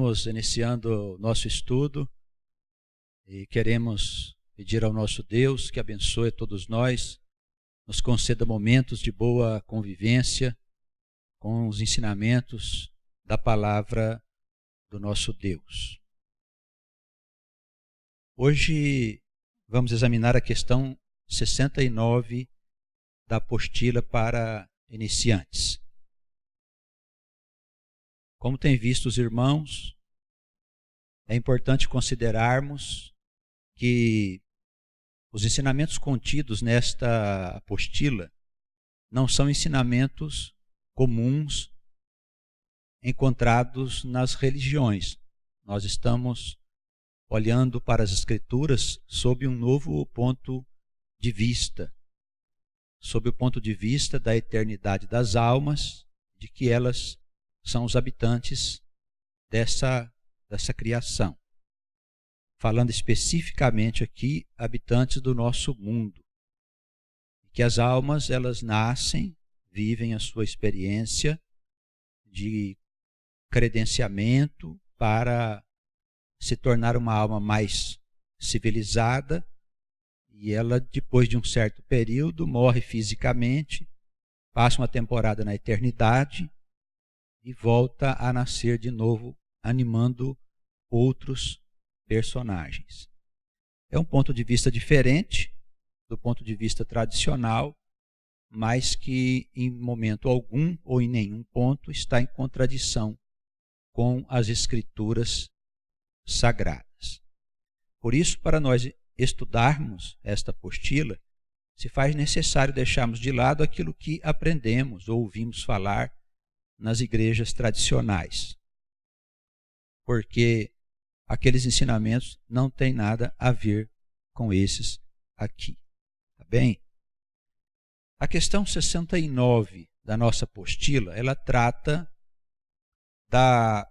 Estamos iniciando o nosso estudo e queremos pedir ao nosso Deus que abençoe todos nós, nos conceda momentos de boa convivência com os ensinamentos da palavra do nosso Deus. Hoje vamos examinar a questão 69 da apostila para iniciantes. Como tem visto os irmãos, é importante considerarmos que os ensinamentos contidos nesta apostila não são ensinamentos comuns encontrados nas religiões. Nós estamos olhando para as Escrituras sob um novo ponto de vista, sob o ponto de vista da eternidade das almas, de que elas são os habitantes dessa criação. Falando especificamente aqui, habitantes do nosso mundo. Que as almas, elas nascem, vivem a sua experiência de credenciamento para se tornar uma alma mais civilizada, e ela, depois de um certo período, morre fisicamente, passa uma temporada na eternidade e volta a nascer de novo, animando outros personagens. É um ponto de vista diferente do ponto de vista tradicional, mas que em momento algum ou em nenhum ponto está em contradição com as Escrituras sagradas. Por isso, para nós estudarmos esta apostila, se faz necessário deixarmos de lado aquilo que aprendemos ou ouvimos falar nas igrejas tradicionais, porque aqueles ensinamentos não têm nada a ver com esses aqui. Tá bem? A questão 69 da nossa apostila, ela trata da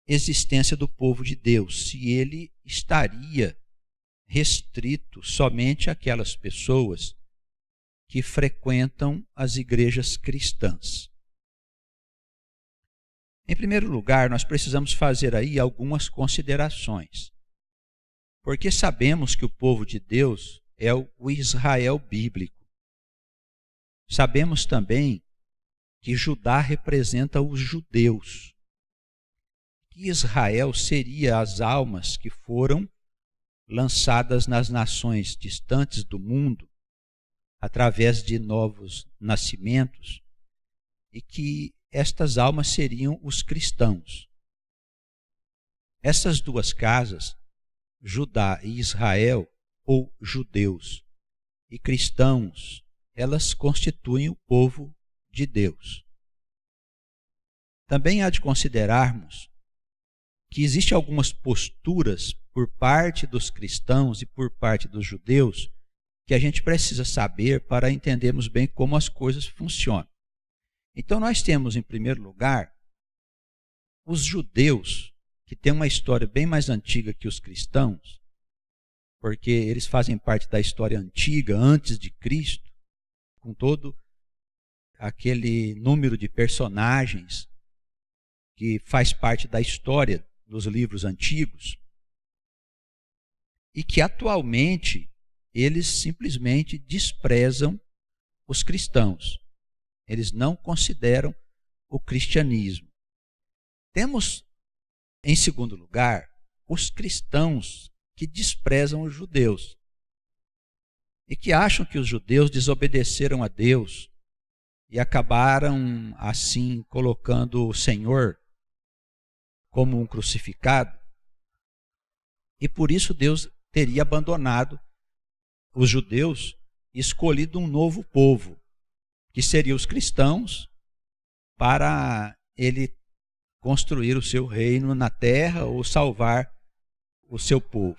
existência do povo de Deus, se ele estaria restrito somente àquelas pessoas que frequentam as igrejas cristãs. Em primeiro lugar, nós precisamos fazer aí algumas considerações, porque sabemos que o povo de Deus é o Israel bíblico. Sabemos também que Judá representa os judeus, que Israel seria as almas que foram lançadas nas nações distantes do mundo através de novos nascimentos, e que estas almas seriam os cristãos. Essas duas casas, Judá e Israel, ou judeus e cristãos, elas constituem o povo de Deus. Também há de considerarmos que existem algumas posturas por parte dos cristãos e por parte dos judeus que a gente precisa saber para entendermos bem como as coisas funcionam. Então nós temos, em primeiro lugar, os judeus, que têm uma história bem mais antiga que os cristãos, porque eles fazem parte da história antiga, antes de Cristo, com todo aquele número de personagens que faz parte da história dos livros antigos, e que atualmente eles simplesmente desprezam os cristãos. Eles não consideram o cristianismo. Temos, em segundo lugar, os cristãos que desprezam os judeus e que acham que os judeus desobedeceram a Deus e acabaram, assim, colocando o Senhor como um crucificado, e por isso Deus teria abandonado os judeus e escolhido um novo povo, que seriam os cristãos, para ele construir o seu reino na terra ou salvar o seu povo.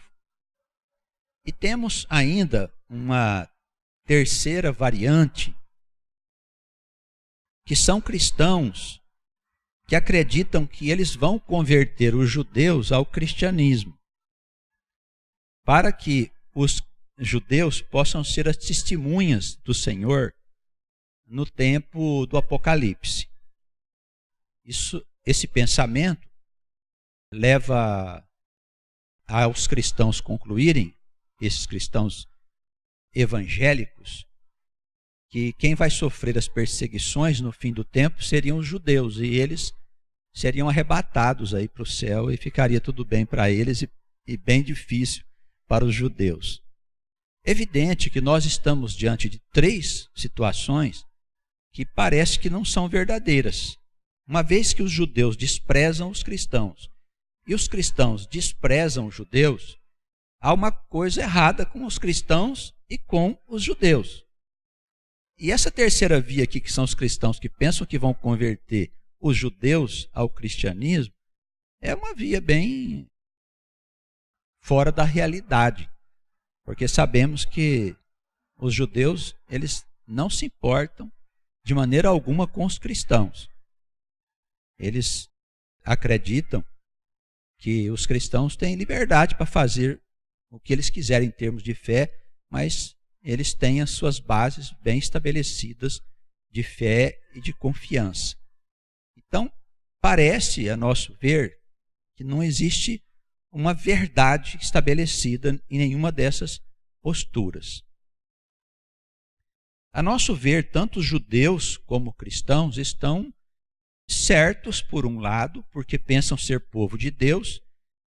E temos ainda uma terceira variante, que são cristãos que acreditam que eles vão converter os judeus ao cristianismo, para que os judeus possam ser as testemunhas do Senhor no tempo do Apocalipse. Esse pensamento leva aos cristãos concluírem, esses cristãos evangélicos, que quem vai sofrer as perseguições no fim do tempo seriam os judeus, e eles seriam arrebatados aí para o céu e ficaria tudo bem para eles e bem difícil para os judeus. Evidente que nós estamos diante de 3 situações que parece que não são verdadeiras. Uma vez que os judeus desprezam os cristãos e os cristãos desprezam os judeus, há uma coisa errada com os cristãos e com os judeus. E essa terceira via aqui, que são os cristãos que pensam que vão converter os judeus ao cristianismo, é uma via bem fora da realidade. Porque sabemos que os judeus, eles não se importam de maneira alguma com os cristãos. Eles acreditam que os cristãos têm liberdade para fazer o que eles quiserem em termos de fé, mas eles têm as suas bases bem estabelecidas de fé e de confiança. Então, parece, a nosso ver, que não existe uma verdade estabelecida em nenhuma dessas posturas. A nosso ver, tanto os judeus como cristãos estão certos por um lado, porque pensam ser povo de Deus,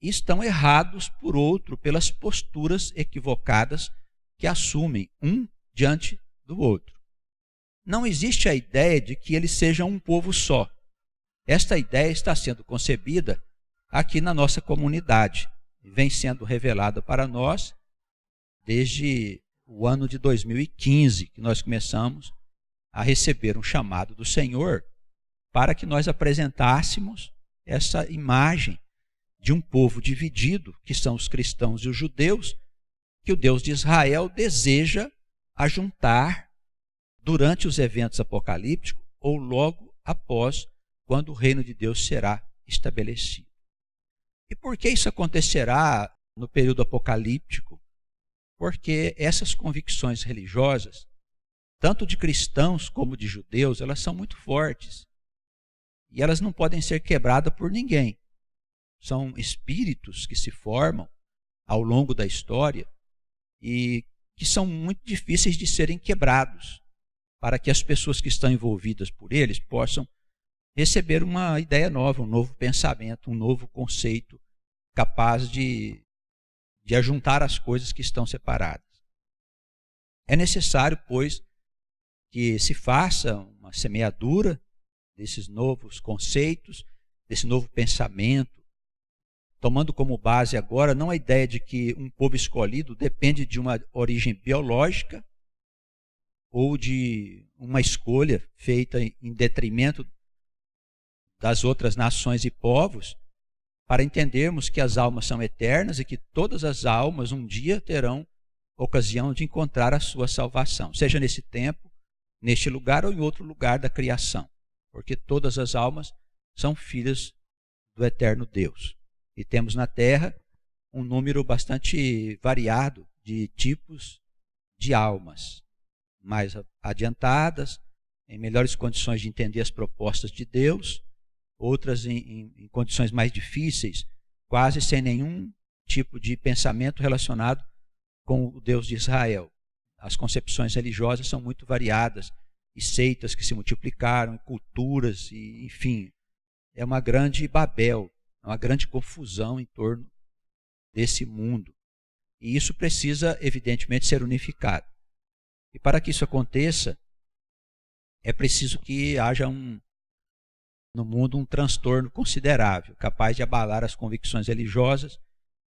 e estão errados por outro, pelas posturas equivocadas que assumem um diante do outro. Não existe a ideia de que eles sejam um povo só. Esta ideia está sendo concebida aqui na nossa comunidade, e vem sendo revelada para nós desde o ano de 2015, que nós começamos a receber um chamado do Senhor para que nós apresentássemos essa imagem de um povo dividido, que são os cristãos e os judeus, que o Deus de Israel deseja ajuntar durante os eventos apocalípticos ou logo após, quando o reino de Deus será estabelecido. E por que isso acontecerá no período apocalíptico? Porque essas convicções religiosas, tanto de cristãos como de judeus, elas são muito fortes. E elas não podem ser quebradas por ninguém. São espíritos que se formam ao longo da história e que são muito difíceis de serem quebrados, para que as pessoas que estão envolvidas por eles possam receber uma ideia nova, um novo pensamento, um novo conceito capaz de ajuntar as coisas que estão separadas. É necessário, pois, que se faça uma semeadura desses novos conceitos, desse novo pensamento, tomando como base agora não a ideia de que um povo escolhido depende de uma origem biológica ou de uma escolha feita em detrimento das outras nações e povos, para entendermos que as almas são eternas e que todas as almas um dia terão ocasião de encontrar a sua salvação, seja nesse tempo, neste lugar ou em outro lugar da criação, porque todas as almas são filhas do eterno Deus. E temos na Terra um número bastante variado de tipos de almas, mais adiantadas, em melhores condições de entender as propostas de Deus, outras em condições mais difíceis, quase sem nenhum tipo de pensamento relacionado com o Deus de Israel. As concepções religiosas são muito variadas, e seitas que se multiplicaram, e culturas, e, enfim, é uma grande Babel, uma grande confusão em torno desse mundo. E isso precisa, evidentemente, ser unificado. E para que isso aconteça, é preciso que haja no mundo um transtorno considerável, capaz de abalar as convicções religiosas,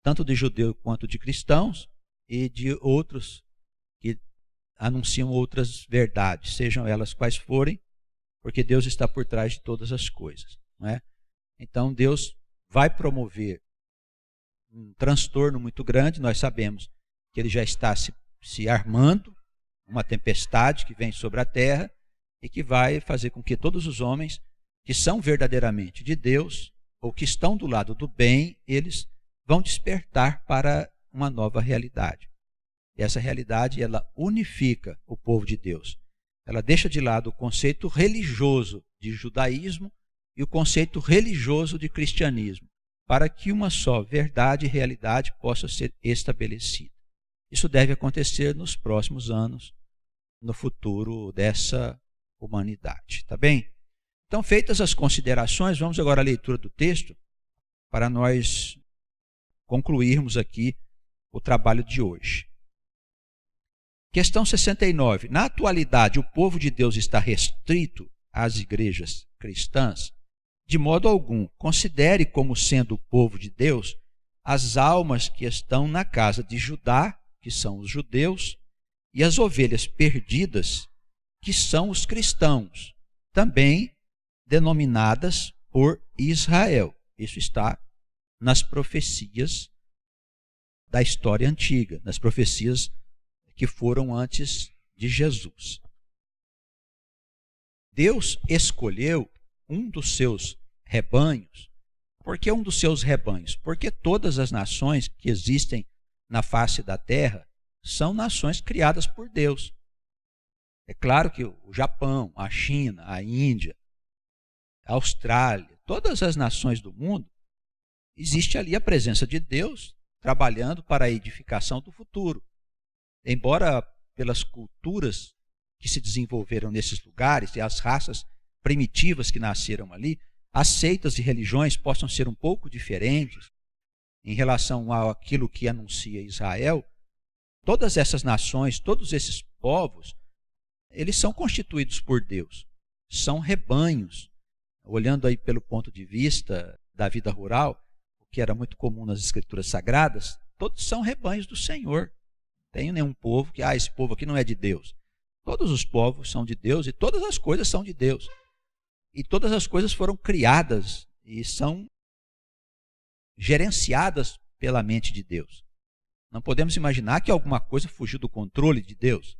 tanto de judeus quanto de cristãos, e de outros que anunciam outras verdades, sejam elas quais forem, porque Deus está por trás de todas as coisas, não é? Então Deus vai promover um transtorno muito grande. Nós sabemos que ele já está se armando, uma tempestade que vem sobre a terra e que vai fazer com que todos os homens que são verdadeiramente de Deus ou que estão do lado do bem, eles vão despertar para uma nova realidade. E essa realidade, ela unifica o povo de Deus. Ela deixa de lado o conceito religioso de judaísmo e o conceito religioso de cristianismo, para que uma só verdade e realidade possa ser estabelecida. Isso deve acontecer nos próximos anos, no futuro dessa humanidade, tá bem? Então, feitas as considerações, vamos agora à leitura do texto para nós concluirmos aqui o trabalho de hoje. Questão 69. Na atualidade, o povo de Deus está restrito às igrejas cristãs? De modo algum. Considere como sendo o povo de Deus as almas que estão na casa de Judá, que são os judeus, e as ovelhas perdidas, que são os cristãos, também denominadas por Israel. Isso está nas profecias da história antiga, nas profecias que foram antes de Jesus. Deus escolheu um dos seus rebanhos. Por que um dos seus rebanhos? Porque todas as nações que existem na face da terra são nações criadas por Deus. É claro que o Japão, a China, a Índia, a Austrália, todas as nações do mundo, existe ali a presença de Deus trabalhando para a edificação do futuro. Embora pelas culturas que se desenvolveram nesses lugares e as raças primitivas que nasceram ali, as seitas e religiões possam ser um pouco diferentes em relação àquilo que anuncia Israel, todas essas nações, todos esses povos, eles são constituídos por Deus, são rebanhos. Olhando aí pelo ponto de vista da vida rural, o que era muito comum nas escrituras sagradas, todos são rebanhos do Senhor. Não tem nenhum povo que, esse povo aqui não é de Deus. Todos os povos são de Deus e todas as coisas são de Deus. E todas as coisas foram criadas e são gerenciadas pela mente de Deus. Não podemos imaginar que alguma coisa fugiu do controle de Deus.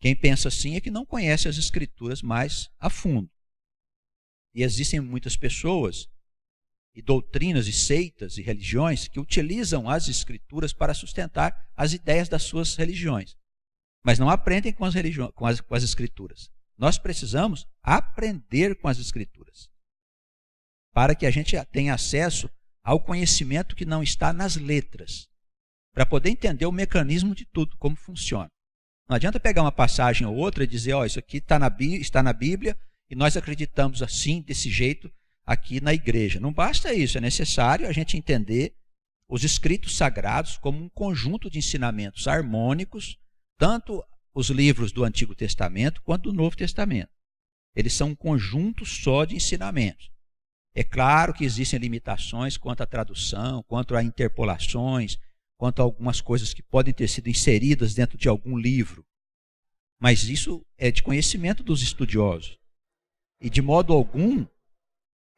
Quem pensa assim é que não conhece as Escrituras mais a fundo. E existem muitas pessoas, e doutrinas, e seitas, e religiões que utilizam as Escrituras para sustentar as ideias das suas religiões. Mas não aprendem com as Escrituras. Nós precisamos aprender com as Escrituras, para que a gente tenha acesso ao conhecimento que não está nas letras, para poder entender o mecanismo de tudo, como funciona. Não adianta pegar uma passagem ou outra e dizer, isso aqui está na Bíblia e nós acreditamos assim, desse jeito, aqui na igreja. Não basta isso, é necessário a gente entender os escritos sagrados como um conjunto de ensinamentos harmônicos, tanto os livros do Antigo Testamento quanto do Novo Testamento. Eles são um conjunto só de ensinamentos. É claro que existem limitações quanto à tradução, quanto a interpolações, quanto a algumas coisas que podem ter sido inseridas dentro de algum livro. Mas isso é de conhecimento dos estudiosos. E de modo algum,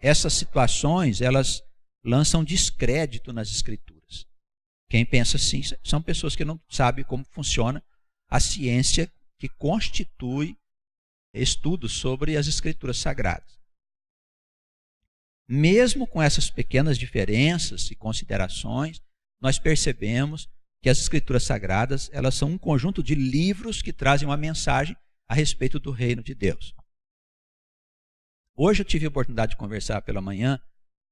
essas situações, elas lançam descrédito nas Escrituras. Quem pensa assim são pessoas que não sabem como funciona a ciência que constitui estudos sobre as Escrituras Sagradas. Mesmo com essas pequenas diferenças e considerações, nós percebemos que as Escrituras Sagradas, elas são um conjunto de livros que trazem uma mensagem a respeito do reino de Deus. Hoje eu tive a oportunidade de conversar pela manhã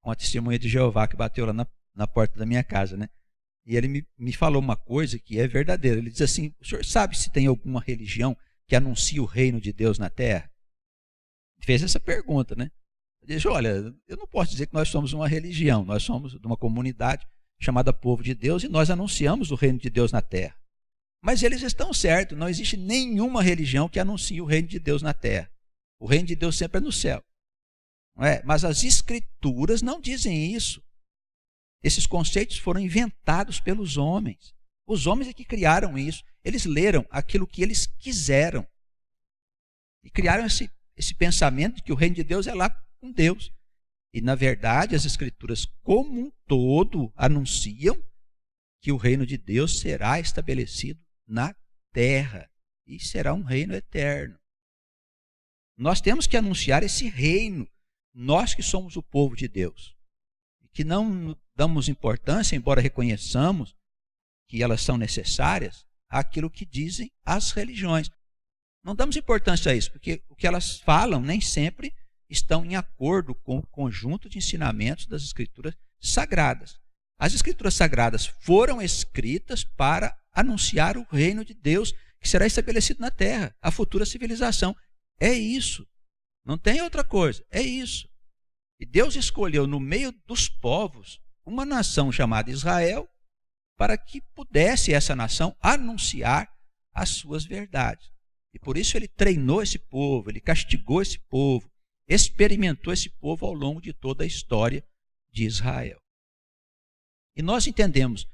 com a testemunha de Jeová que bateu lá na porta da minha casa, né? E ele me falou uma coisa que é verdadeira. Ele diz assim, o senhor sabe se tem alguma religião que anuncia o reino de Deus na terra? Ele fez essa pergunta, né? Ele disse, olha, eu não posso dizer que nós somos uma religião, nós somos de uma comunidade chamada Povo de Deus e nós anunciamos o reino de Deus na terra. Mas eles estão certos, não existe nenhuma religião que anuncie o reino de Deus na terra. O reino de Deus sempre é no céu. Não é? Mas as Escrituras não dizem isso. Esses conceitos foram inventados pelos homens. Os homens é que criaram isso. Eles leram aquilo que eles quiseram. E criaram esse pensamento de que o reino de Deus é lá com Deus. E, na verdade, as Escrituras como um todo anunciam que o reino de Deus será estabelecido na terra. E será um reino eterno. Nós temos que anunciar esse reino. Nós que somos o povo de Deus. E que não damos importância, embora reconheçamos que elas são necessárias, àquilo que dizem as religiões. Não damos importância a isso, porque o que elas falam nem sempre estão em acordo com o conjunto de ensinamentos das Escrituras sagradas. As Escrituras Sagradas foram escritas para anunciar o reino de Deus que será estabelecido na terra, a futura civilização. É isso. Não tem outra coisa. É isso. E Deus escolheu no meio dos povos uma nação chamada Israel para que pudesse essa nação anunciar as suas verdades. E por isso ele treinou esse povo, ele castigou esse povo, experimentou esse povo ao longo de toda a história de Israel. E nós entendemos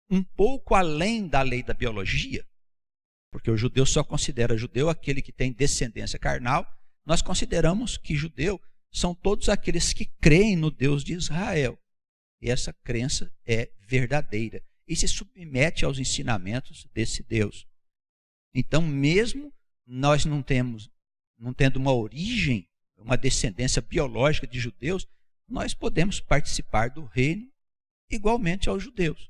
um pouco além da lei da biologia, porque o judeu só considera judeu aquele que tem descendência carnal, nós consideramos que judeu são todos aqueles que creem no Deus de Israel. E essa crença é verdadeira e se submete aos ensinamentos desse Deus. Então, mesmo nós não tendo uma origem, uma descendência biológica de judeus, nós podemos participar do reino igualmente aos judeus.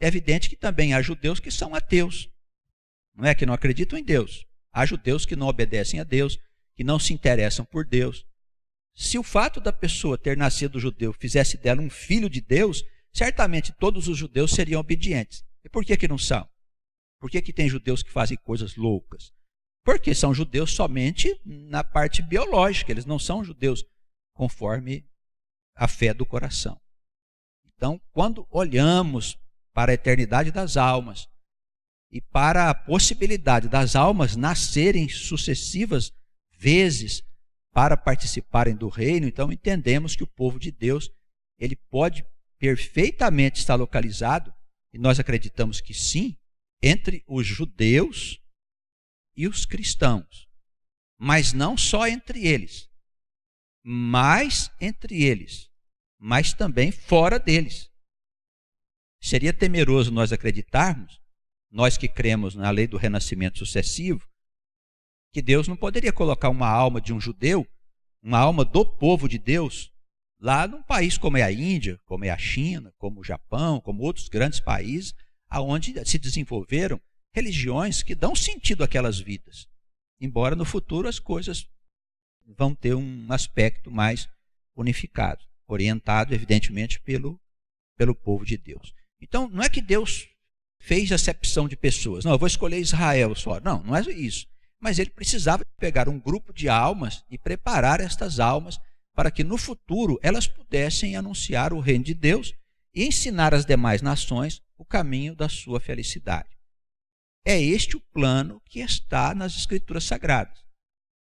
É evidente que também há judeus que são ateus, não é? Que não acreditam em Deus. Há judeus que não obedecem a Deus, que não se interessam por Deus. Se o fato da pessoa ter nascido judeu fizesse dela um filho de Deus, certamente todos os judeus seriam obedientes. E por que não são? Por que tem judeus que fazem coisas loucas? Porque são judeus somente na parte biológica, eles não são judeus conforme a fé do coração. Então, quando olhamos para a eternidade das almas e para a possibilidade das almas nascerem sucessivas vezes para participarem do reino, então entendemos que o povo de Deus, ele pode perfeitamente estar localizado, e nós acreditamos que sim, entre os judeus e os cristãos. Mas não só entre eles, mas também fora deles. Seria temeroso nós acreditarmos, nós que cremos na lei do renascimento sucessivo, que Deus não poderia colocar uma alma de um judeu, uma alma do povo de Deus, lá num país como é a Índia, como é a China, como o Japão, como outros grandes países, aonde se desenvolveram religiões que dão sentido àquelas vidas. Embora no futuro as coisas vão ter um aspecto mais unificado, orientado evidentemente pelo povo de Deus. Então não é que Deus fez acepção de pessoas. Não, eu vou escolher Israel só. Não, não é isso. Mas ele precisava pegar um grupo de almas e preparar estas almas para que no futuro elas pudessem anunciar o reino de Deus e ensinar às demais nações o caminho da sua felicidade. É este o plano que está nas Escrituras Sagradas,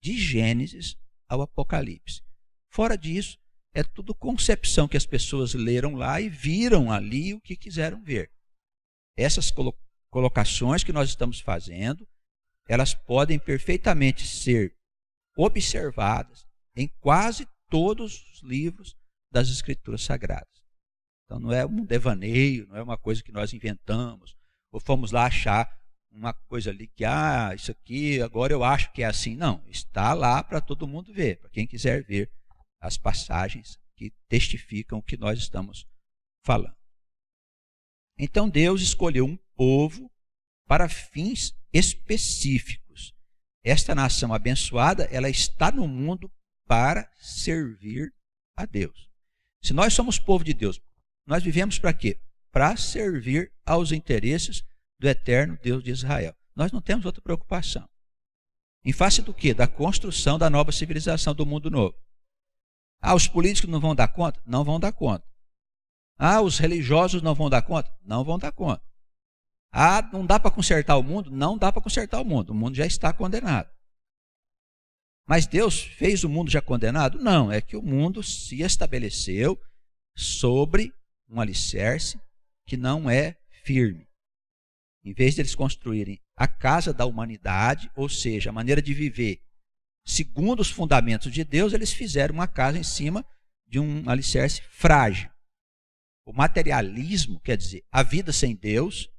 de Gênesis ao Apocalipse. Fora disso, é tudo concepção que as pessoas leram lá e viram ali o que quiseram ver. Essas colocações que nós estamos fazendo, elas podem perfeitamente ser observadas em quase todos os livros das Escrituras Sagradas. Então não é um devaneio, não é uma coisa que nós inventamos, ou fomos lá achar uma coisa ali que, isso aqui agora eu acho que é assim. Não, está lá para todo mundo ver, para quem quiser ver as passagens que testificam o que nós estamos falando. Então Deus escolheu um povo para fins específicos. Esta nação abençoada, ela está no mundo para servir a Deus. Se nós somos povo de Deus, nós vivemos para quê? Para servir aos interesses do eterno Deus de Israel. Nós não temos outra preocupação. Em face do quê? Da construção da nova civilização do mundo novo. Os políticos não vão dar conta? Não vão dar conta. Os religiosos não vão dar conta? Não vão dar conta. Não dá para consertar o mundo? Não dá para consertar o mundo. O mundo já está condenado. Mas Deus fez o mundo já condenado? Não, é que o mundo se estabeleceu sobre um alicerce que não é firme. Em vez de eles construírem a casa da humanidade, ou seja, a maneira de viver segundo os fundamentos de Deus, eles fizeram uma casa em cima de um alicerce frágil. O materialismo, quer dizer, a vida sem Deus,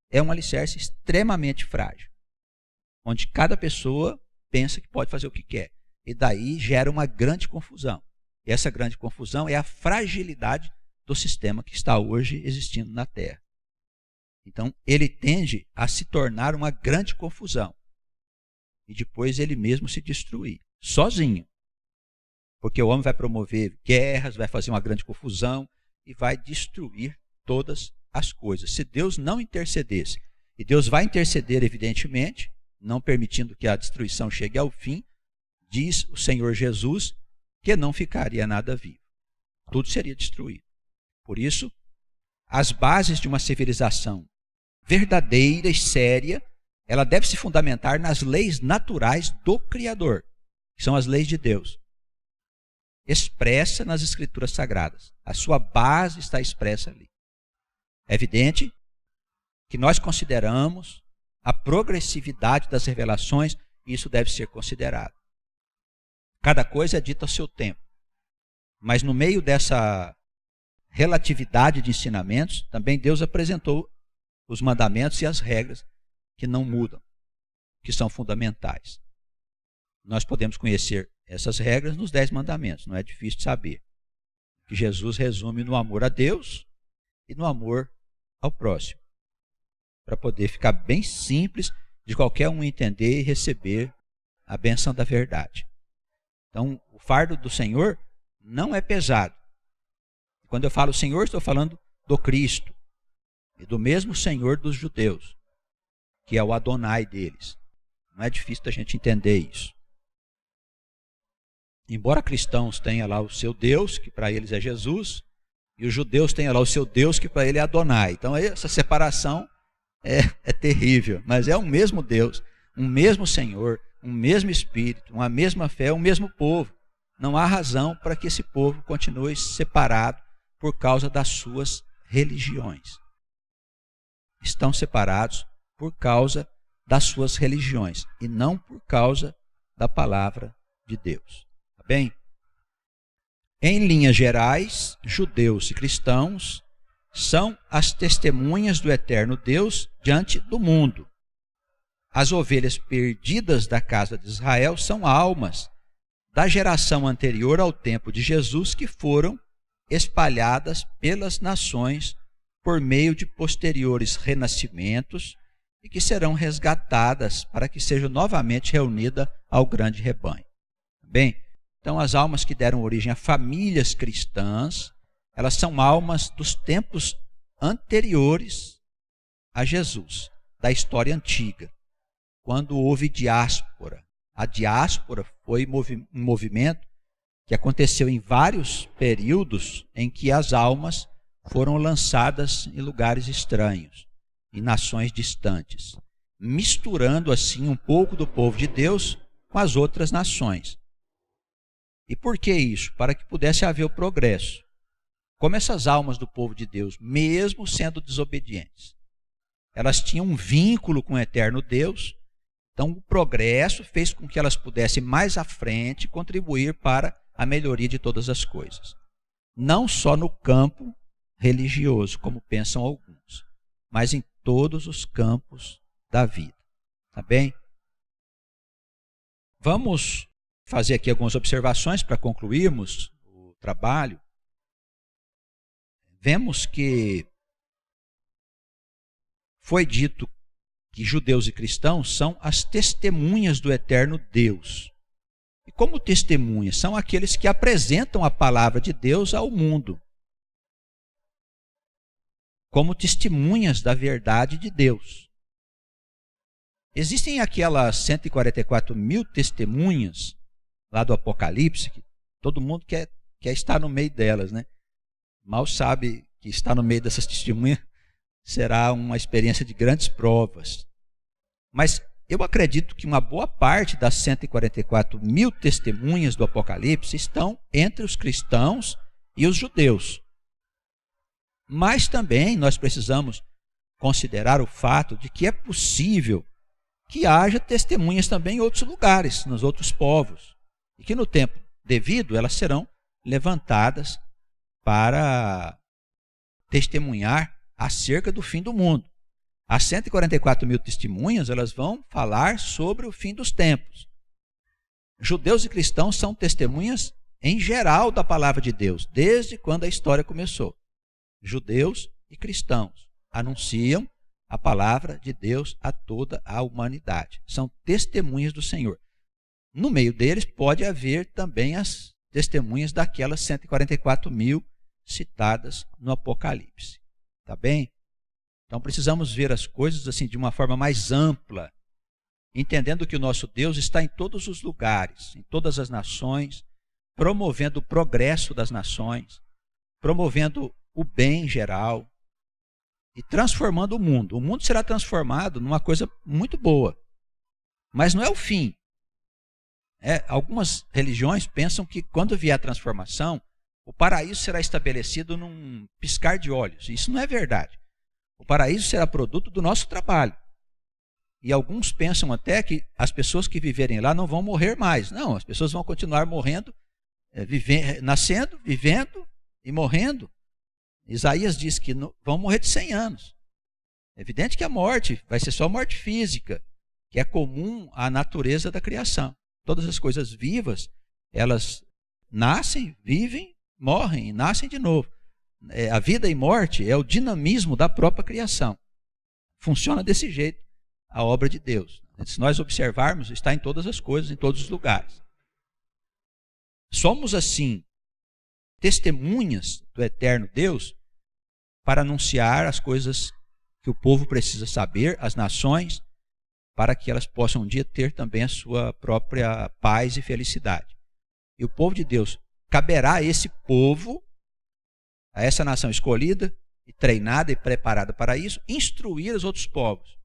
é um alicerce extremamente frágil, onde cada pessoa pensa que pode fazer o que quer. E daí gera uma grande confusão. E essa grande confusão é a fragilidade do sistema que está hoje existindo na Terra. Então, ele tende a se tornar uma grande confusão. E depois ele mesmo se destruir, sozinho. Porque o homem vai promover guerras, vai fazer uma grande confusão, e vai destruir todas as coisas. Se Deus não intercedesse, e Deus vai interceder, evidentemente, não permitindo que a destruição chegue ao fim, diz o Senhor Jesus que não ficaria nada vivo. Tudo seria destruído. Por isso, as bases de uma civilização verdadeira e séria, ela deve se fundamentar nas leis naturais do Criador, que são as leis de Deus, expressa nas Escrituras Sagradas. A sua base está expressa ali. É evidente que nós consideramos a progressividade das revelações, e isso deve ser considerado. Cada coisa é dita ao seu tempo. Mas no meio dessa relatividade de ensinamentos, também Deus apresentou os mandamentos e as regras que não mudam, que são fundamentais. Nós podemos conhecer essas regras nos 10 mandamentos, não é difícil de saber. Que Jesus resume no amor a Deus e no amor ao próximo, para poder ficar bem simples de qualquer um entender e receber a bênção da verdade. Então, o fardo do Senhor não é pesado. Quando eu falo Senhor, estou falando do Cristo e do mesmo Senhor dos judeus, que é o Adonai deles. Não é difícil da gente entender isso. Embora cristãos tenham lá o seu Deus, que para eles é Jesus, e os judeus tenham lá o seu Deus, que para ele é Adonai. Então essa separação é terrível, mas é o mesmo Deus, um mesmo Senhor, um mesmo Espírito, uma mesma fé, um mesmo povo. Não há razão para que esse povo continue separado por causa das suas religiões. Estão separados por causa das suas religiões e não por causa da palavra de Deus. Tá bem? Em linhas gerais, judeus e cristãos são as testemunhas do eterno Deus diante do mundo. As ovelhas perdidas da casa de Israel são almas da geração anterior ao tempo de Jesus que foram espalhadas pelas nações por meio de posteriores renascimentos e que serão resgatadas para que sejam novamente reunidas ao grande rebanho. Bem, então as almas que deram origem a famílias cristãs, elas são almas dos tempos anteriores a Jesus, da história antiga, quando houve diáspora. A diáspora foi um movimento que aconteceu em vários períodos em que as almas foram lançadas em lugares estranhos, em nações distantes, misturando assim um pouco do povo de Deus com as outras nações. E por que isso? Para que pudesse haver o progresso. Como essas almas do povo de Deus, mesmo sendo desobedientes, elas tinham um vínculo com o eterno Deus, então o progresso fez com que elas pudessem mais à frente contribuir para a melhoria de todas as coisas. Não só no campo religioso, como pensam alguns, mas em todos os campos da vida. Tá bem? Vamos fazer aqui algumas observações para concluirmos o trabalho. Vemos que foi dito que judeus e cristãos são as testemunhas do eterno Deus. E como testemunhas? São aqueles que apresentam a palavra de Deus ao mundo, como testemunhas da verdade de Deus. Existem aquelas 144 mil testemunhas lá do Apocalipse, que todo mundo quer estar no meio delas, né? Mal sabe que estar no meio dessas testemunhas será uma experiência de grandes provas. Mas eu acredito que uma boa parte das 144 mil testemunhas do Apocalipse estão entre os cristãos e os judeus. Mas também nós precisamos considerar o fato de que é possível que haja testemunhas também em outros lugares, nos outros povos, e que no tempo devido elas serão levantadas para testemunhar acerca do fim do mundo. As 144 mil testemunhas, elas vão falar sobre o fim dos tempos. Judeus e cristãos são testemunhas em geral da palavra de Deus, desde quando a história começou. Judeus e cristãos anunciam a palavra de Deus a toda a humanidade. São testemunhas do Senhor. No meio deles pode haver também as testemunhas daquelas 144 mil citadas no Apocalipse. Tá bem? Então precisamos ver as coisas assim de uma forma mais ampla, entendendo que o nosso Deus está em todos os lugares, em todas as nações, promovendo o progresso das nações, promovendo o bem geral e transformando o mundo. O mundo será transformado numa coisa muito boa, mas não é o fim. Algumas religiões pensam que quando vier a transformação, o paraíso será estabelecido num piscar de olhos. Isso não é verdade. O paraíso será produto do nosso trabalho. E alguns pensam até que as pessoas que viverem lá não vão morrer mais. Não, as pessoas vão continuar morrendo, nascendo, vivendo e morrendo. Isaías diz que vão morrer de 100 anos. É evidente que a morte vai ser só morte física, que é comum à natureza da criação. Todas as coisas vivas, elas nascem, vivem, morrem e nascem de novo. A vida e morte é o dinamismo da própria criação. Funciona desse jeito a obra de Deus. Se nós observarmos, está em todas as coisas, em todos os lugares. Somos, assim, testemunhas do eterno Deus para anunciar as coisas que o povo precisa saber, as nações, para que elas possam um dia ter também a sua própria paz e felicidade. E o povo de Deus, caberá a esse povo, a essa nação escolhida e treinada e preparada para isso, instruir os outros povos,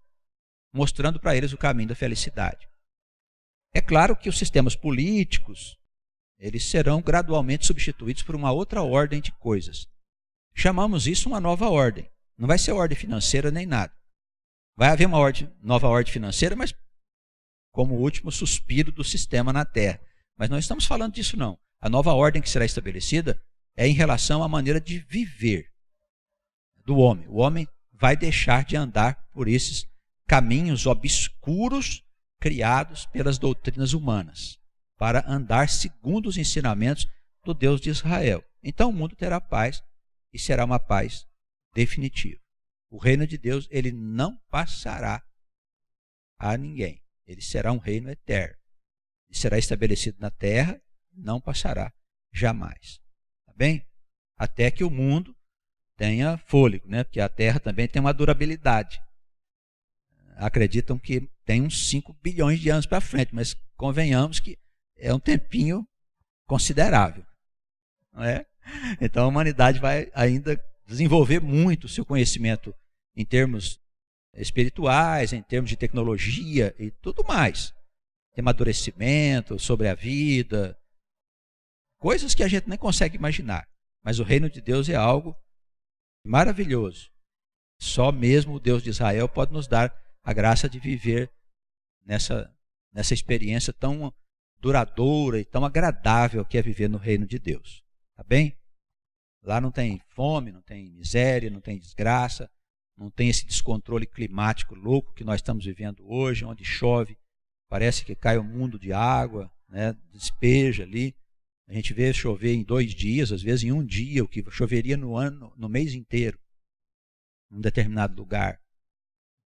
mostrando para eles o caminho da felicidade. É claro que os sistemas políticos, eles serão gradualmente substituídos por uma outra ordem de coisas. Chamamos isso uma nova ordem. Não vai ser ordem financeira nem nada. Vai haver uma nova ordem financeira, mas como o último suspiro do sistema na Terra. Mas não estamos falando disso, não. A nova ordem que será estabelecida é em relação à maneira de viver do homem. O homem vai deixar de andar por esses caminhos obscuros criados pelas doutrinas humanas, para andar segundo os ensinamentos do Deus de Israel. Então o mundo terá paz e será uma paz definitiva. O reino de Deus, ele não passará a ninguém. Ele será um reino eterno. Ele será estabelecido na terra, não passará jamais. Tá bem? Até que o mundo tenha fôlego, né? Porque a terra também tem uma durabilidade. Acreditam que tem uns 5 bilhões de anos para frente, mas convenhamos que é um tempinho considerável. Não é? Então a humanidade vai ainda desenvolver muito o seu conhecimento em termos espirituais, em termos de tecnologia e tudo mais. Tem amadurecimento sobre a vida, coisas que a gente nem consegue imaginar. Mas o reino de Deus é algo maravilhoso. Só mesmo o Deus de Israel pode nos dar a graça de viver nessa experiência tão duradoura e tão agradável que é viver no reino de Deus. Tá bem? Lá não tem fome, não tem miséria, não tem desgraça, não tem esse descontrole climático louco que nós estamos vivendo hoje, onde chove, parece que cai um mundo de água, né, despeja ali. A gente vê chover em 2 dias, às vezes em um dia, o que choveria no mês inteiro, em um determinado lugar.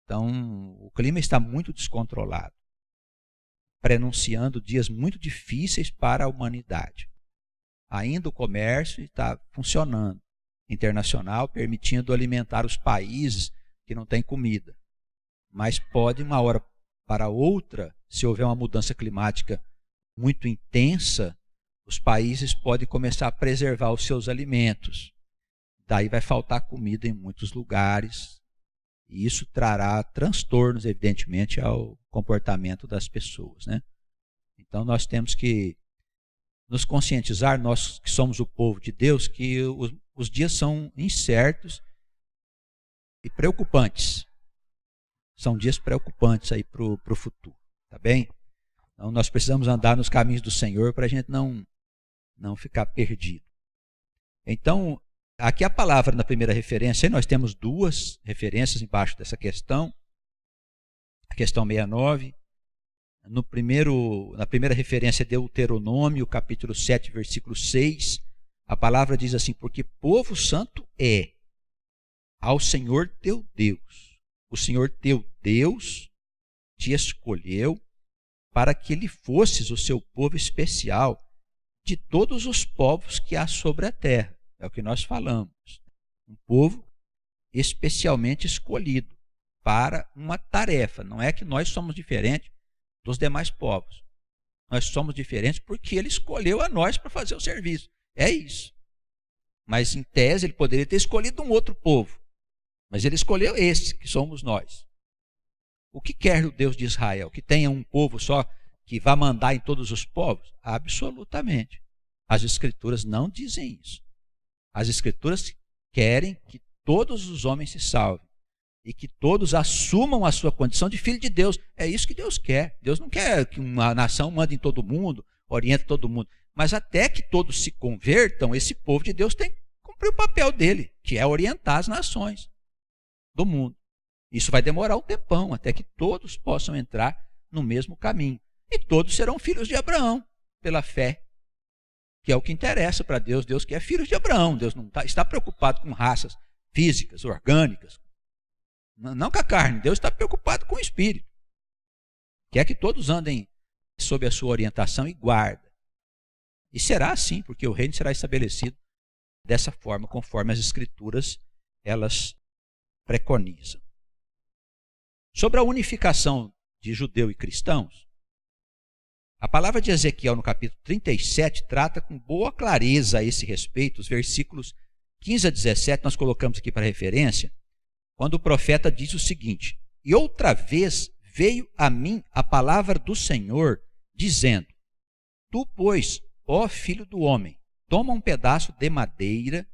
Então, o clima está muito descontrolado, prenunciando dias muito difíceis para a humanidade. Ainda o comércio está funcionando, internacional, permitindo alimentar os países que não têm comida. Mas pode, uma hora para outra, se houver uma mudança climática muito intensa, os países podem começar a preservar os seus alimentos. Daí vai faltar comida em muitos lugares, e isso trará transtornos, evidentemente, ao comportamento das pessoas, né? Então nós temos que nos conscientizar, nós que somos o povo de Deus, que os dias são incertos e preocupantes. São dias preocupantes aí para o futuro, tá bem? Então nós precisamos andar nos caminhos do Senhor para a gente não ficar perdido. Então, aqui a palavra na primeira referência, nós temos 2 referências embaixo dessa questão. A questão 69. Na primeira referência, Deuteronômio, capítulo 7, versículo 6. A palavra diz assim: porque povo santo é ao Senhor teu Deus. O Senhor teu Deus te escolheu para que lhe fosses o seu povo especial de todos os povos que há sobre a terra. É o que nós falamos. Um povo especialmente escolhido para uma tarefa. Não é que nós somos diferentes dos demais povos. Nós somos diferentes porque ele escolheu a nós para fazer o serviço. É isso. Mas, em tese, ele poderia ter escolhido um outro povo. Mas ele escolheu esse, que somos nós. O que quer o Deus de Israel? Que tenha um povo só que vá mandar em todos os povos? Absolutamente. As Escrituras não dizem isso. As Escrituras querem que todos os homens se salvem e que todos assumam a sua condição de filho de Deus. É isso que Deus quer. Deus não quer que uma nação mande em todo mundo, oriente todo mundo. Mas até que todos se convertam, esse povo de Deus tem que cumprir o papel dele, que é orientar as nações do mundo. Isso vai demorar um tempão, até que todos possam entrar no mesmo caminho. E todos serão filhos de Abraão, pela fé, que é o que interessa para Deus. Deus quer filhos de Abraão. Deus não está preocupado com raças físicas, orgânicas. Não com a carne. Deus está preocupado com o espírito. Quer que todos andem sob a sua orientação e guarda. E será assim, porque o reino será estabelecido dessa forma, conforme as Escrituras elas preconizam. Sobre a unificação de judeu e cristãos, a palavra de Ezequiel no capítulo 37 trata com boa clareza a esse respeito. Os versículos 15 a 17 nós colocamos aqui para referência, quando o profeta diz o seguinte: e outra vez veio a mim a palavra do Senhor, dizendo: tu, pois, ó filho do homem, toma um pedaço de madeira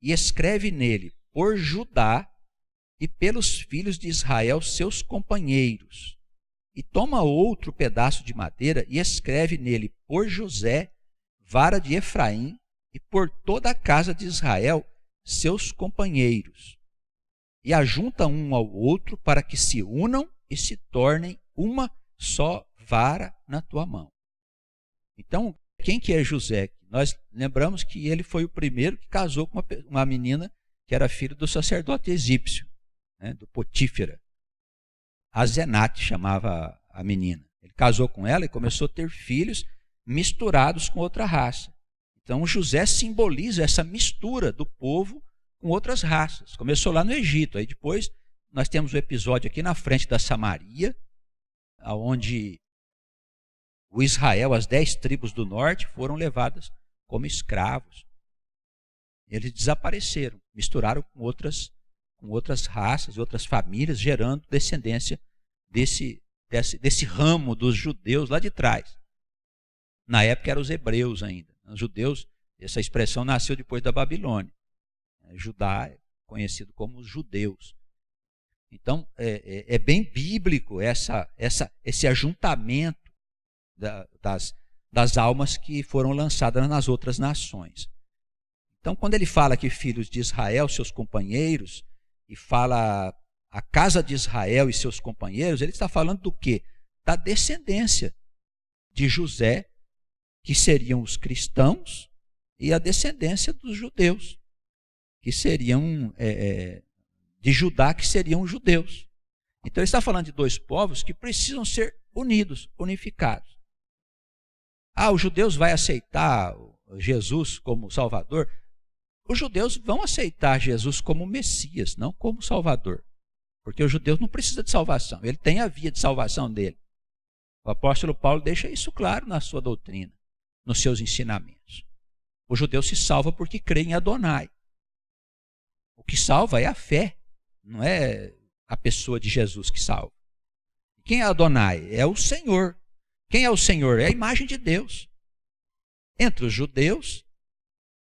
e escreve nele por Judá e pelos filhos de Israel, seus companheiros. E toma outro pedaço de madeira e escreve nele por José, vara de Efraim, e por toda a casa de Israel, seus companheiros. E ajunta um ao outro para que se unam e se tornem uma só vara na tua mão. Então, quem que é José? Nós lembramos que ele foi o primeiro que casou com uma menina que era filho do sacerdote egípcio, né, do Potífera. Azenate chamava a menina. Ele casou com ela e começou a ter filhos misturados com outra raça. Então José simboliza essa mistura do povo com outras raças. Começou lá no Egito. Aí depois nós temos o episódio aqui na frente da Samaria, onde o Israel, as 10 tribos do norte, foram levadas como escravos. Eles desapareceram, misturaram com outras raças e outras famílias, gerando descendência desse ramo dos judeus lá de trás. Na época eram os hebreus ainda. Os judeus, essa expressão nasceu depois da Babilônia. Judá é conhecido como os judeus. Então, é bem bíblico esse ajuntamento das almas que foram lançadas nas outras nações. Então, quando ele fala que filhos de Israel, seus companheiros, e fala a casa de Israel e seus companheiros, ele está falando do quê? Da descendência de José, que seriam os cristãos, e a descendência dos judeus, que seriam de Judá, que seriam os judeus. Então ele está falando de dois povos que precisam ser unidos, unificados. Os judeus vão aceitar Jesus como Salvador. Os judeus vão aceitar Jesus como Messias, não como Salvador. Porque o judeu não precisa de salvação, ele tem a via de salvação dele. O apóstolo Paulo deixa isso claro na sua doutrina, nos seus ensinamentos. O judeu se salva porque crê em Adonai. O que salva é a fé, não é a pessoa de Jesus que salva. Quem é Adonai? É o Senhor. Quem é o Senhor? É a imagem de Deus. Entre os judeus,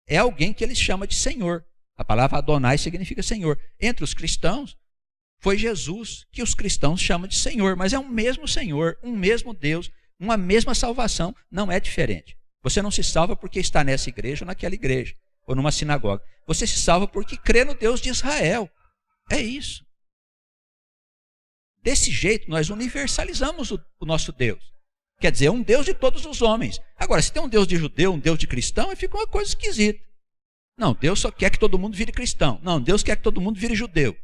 é alguém que ele chama de Senhor. A palavra Adonai significa Senhor. Entre os cristãos, foi Jesus que os cristãos chamam de Senhor. Mas é um mesmo Senhor, um mesmo Deus, uma mesma salvação, não é diferente. Você não se salva porque está nessa igreja ou naquela igreja, ou numa sinagoga. Você se salva porque crê no Deus de Israel. É isso. Desse jeito, nós universalizamos o nosso Deus. Quer dizer, é um Deus de todos os homens. Agora, se tem um Deus de judeu, um Deus de cristão, aí fica uma coisa esquisita. Não, Deus só quer que todo mundo vire cristão. Não, Deus quer que todo mundo vire judeu.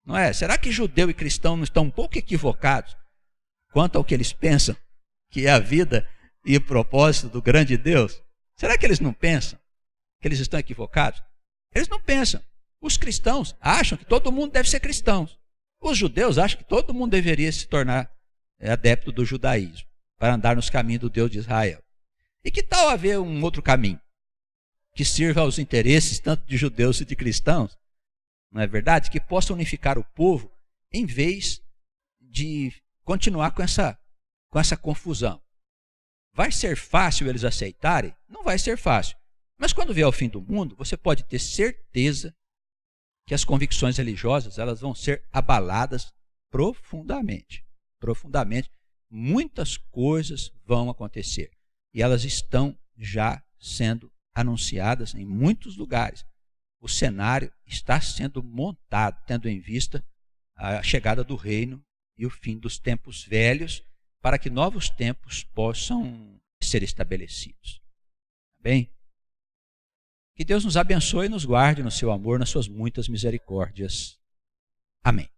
Não é? Será que judeu e cristão não estão um pouco equivocados quanto ao que eles pensam que é a vida e o propósito do grande Deus? Será que eles não pensam que eles estão equivocados? Eles não pensam. Os cristãos acham que todo mundo deve ser cristão. Os judeus acham que todo mundo deveria se tornar adepto do judaísmo, para andar nos caminhos do Deus de Israel. E que tal haver um outro caminho, que sirva aos interesses tanto de judeus e de cristãos, não é verdade? Que possa unificar o povo, em vez de continuar com essa confusão. Vai ser fácil eles aceitarem? Não vai ser fácil. Mas quando vier o fim do mundo, você pode ter certeza que as convicções religiosas elas vão ser abaladas profundamente. Profundamente. Muitas coisas vão acontecer. E elas estão já sendo anunciadas em muitos lugares. O cenário está sendo montado, tendo em vista a chegada do reino e o fim dos tempos velhos, para que novos tempos possam ser estabelecidos. Bem? Que Deus nos abençoe e nos guarde no seu amor, nas suas muitas misericórdias. Amém.